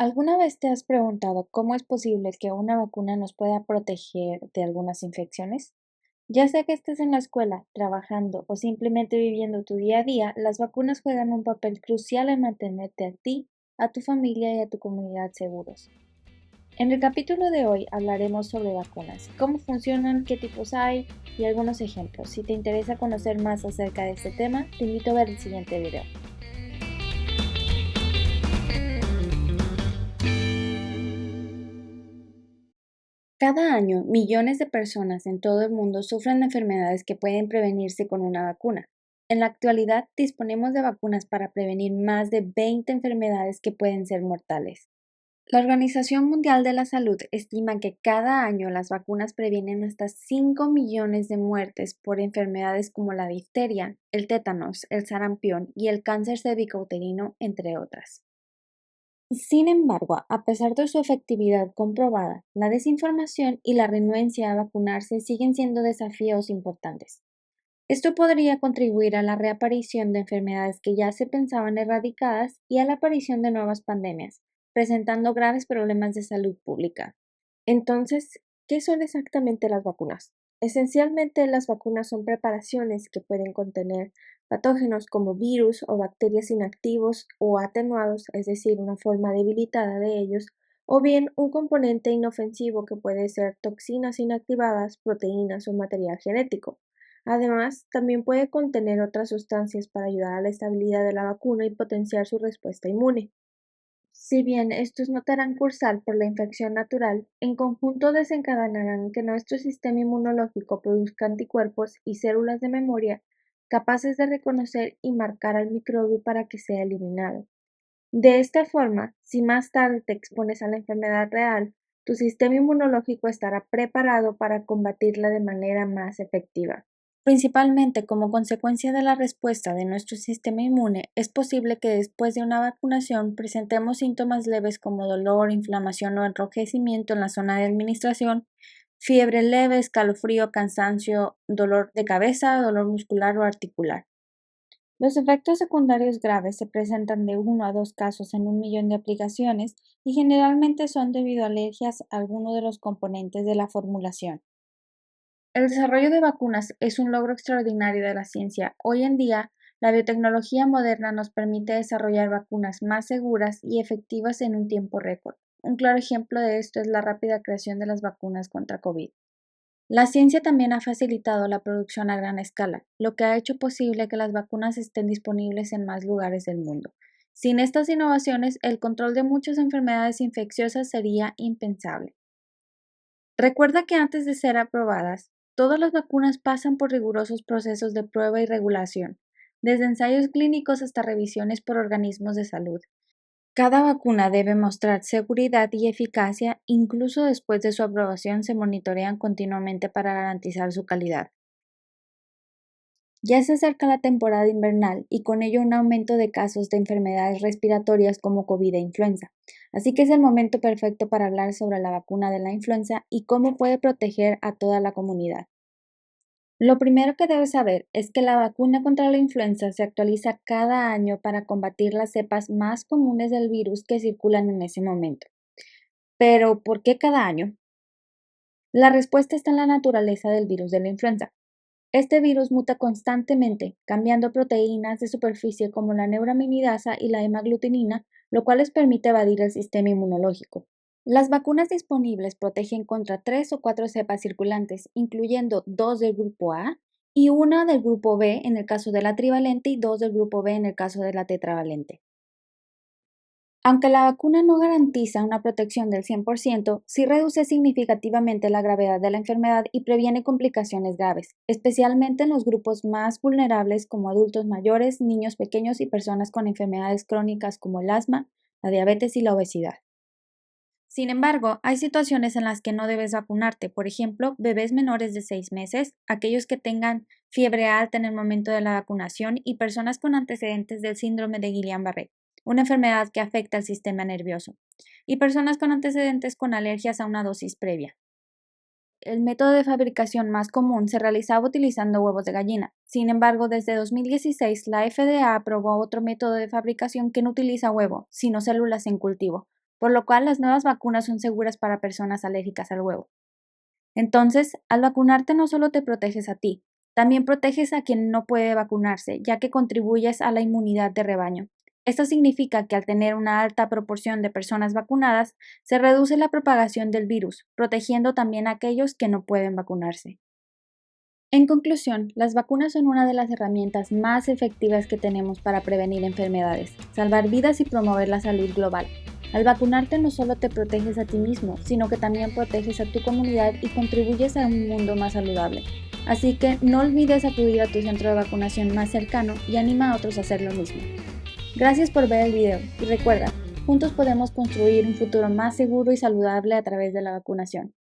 ¿Alguna vez te has preguntado cómo es posible que una vacuna nos pueda proteger de algunas infecciones? Ya sea que estés en la escuela, trabajando o simplemente viviendo tu día a día, las vacunas juegan un papel crucial en mantenerte a ti, a tu familia y a tu comunidad seguros. En el capítulo de hoy hablaremos sobre vacunas, cómo funcionan, qué tipos hay y algunos ejemplos. Si te interesa conocer más acerca de este tema, te invito a ver el siguiente video. Cada año, millones de personas en todo el mundo sufren de enfermedades que pueden prevenirse con una vacuna. En la actualidad, disponemos de vacunas para prevenir más de 20 enfermedades que pueden ser mortales. La Organización Mundial de la Salud estima que cada año las vacunas previenen hasta 5 millones de muertes por enfermedades como la difteria, el tétanos, el sarampión y el cáncer cervicouterino, entre otras. Sin embargo, a pesar de su efectividad comprobada, la desinformación y la renuencia a vacunarse siguen siendo desafíos importantes. Esto podría contribuir a la reaparición de enfermedades que ya se pensaban erradicadas y a la aparición de nuevas pandemias, presentando graves problemas de salud pública. Entonces, ¿qué son exactamente las vacunas? Esencialmente, las vacunas son preparaciones que pueden contener patógenos como virus o bacterias inactivos o atenuados, es decir, una forma debilitada de ellos, o bien un componente inofensivo que puede ser toxinas inactivadas, proteínas o material genético. Además, también puede contener otras sustancias para ayudar a la estabilidad de la vacuna y potenciar su respuesta inmune. Si bien estos no te harán cursar por la infección natural, en conjunto desencadenarán que nuestro sistema inmunológico produzca anticuerpos y células de memoria capaces de reconocer y marcar al microbio para que sea eliminado. De esta forma, si más tarde te expones a la enfermedad real, tu sistema inmunológico estará preparado para combatirla de manera más efectiva. Principalmente como consecuencia de la respuesta de nuestro sistema inmune, es posible que después de una vacunación presentemos síntomas leves como dolor, inflamación o enrojecimiento en la zona de administración, fiebre leve, escalofrío, cansancio, dolor de cabeza, dolor muscular o articular. Los efectos secundarios graves se presentan de 1 a 2 casos en 1 millón de aplicaciones y generalmente son debido a alergias a alguno de los componentes de la formulación. El desarrollo de vacunas es un logro extraordinario de la ciencia. Hoy en día, la biotecnología moderna nos permite desarrollar vacunas más seguras y efectivas en un tiempo récord. Un claro ejemplo de esto es la rápida creación de las vacunas contra COVID. La ciencia también ha facilitado la producción a gran escala, lo que ha hecho posible que las vacunas estén disponibles en más lugares del mundo. Sin estas innovaciones, el control de muchas enfermedades infecciosas sería impensable. Recuerda que antes de ser aprobadas, todas las vacunas pasan por rigurosos procesos de prueba y regulación, desde ensayos clínicos hasta revisiones por organismos de salud. Cada vacuna debe mostrar seguridad y eficacia, incluso después de su aprobación se monitorean continuamente para garantizar su calidad. Ya se acerca la temporada invernal y con ello un aumento de casos de enfermedades respiratorias como COVID e influenza. Así que es el momento perfecto para hablar sobre la vacuna de la influenza y cómo puede proteger a toda la comunidad. Lo primero que debes saber es que la vacuna contra la influenza se actualiza cada año para combatir las cepas más comunes del virus que circulan en ese momento. Pero, ¿por qué cada año? La respuesta está en la naturaleza del virus de la influenza. Este virus muta constantemente, cambiando proteínas de superficie como la neuraminidasa y la hemaglutinina, lo cual les permite evadir el sistema inmunológico. Las vacunas disponibles protegen contra 3 o 4 cepas circulantes, incluyendo 2 del grupo A y una del grupo B en el caso de la trivalente y 2 del grupo B en el caso de la tetravalente. Aunque la vacuna no garantiza una protección del 100%, sí reduce significativamente la gravedad de la enfermedad y previene complicaciones graves, especialmente en los grupos más vulnerables como adultos mayores, niños pequeños y personas con enfermedades crónicas como el asma, la diabetes y la obesidad. Sin embargo, hay situaciones en las que no debes vacunarte, por ejemplo, bebés menores de 6 meses, aquellos que tengan fiebre alta en el momento de la vacunación y personas con antecedentes del síndrome de Guillain-Barré, una enfermedad que afecta al sistema nervioso, y personas con antecedentes con alergias a una dosis previa. El método de fabricación más común se realizaba utilizando huevos de gallina. Sin embargo, desde 2016, la FDA aprobó otro método de fabricación que no utiliza huevo, sino células en cultivo, por lo cual las nuevas vacunas son seguras para personas alérgicas al huevo. Entonces, al vacunarte no solo te proteges a ti, también proteges a quien no puede vacunarse, ya que contribuyes a la inmunidad de rebaño. Esto significa que al tener una alta proporción de personas vacunadas, se reduce la propagación del virus, protegiendo también a aquellos que no pueden vacunarse. En conclusión, las vacunas son una de las herramientas más efectivas que tenemos para prevenir enfermedades, salvar vidas y promover la salud global. Al vacunarte no solo te proteges a ti mismo, sino que también proteges a tu comunidad y contribuyes a un mundo más saludable. Así que no olvides acudir a tu centro de vacunación más cercano y anima a otros a hacer lo mismo. Gracias por ver el video y recuerda, juntos podemos construir un futuro más seguro y saludable a través de la vacunación.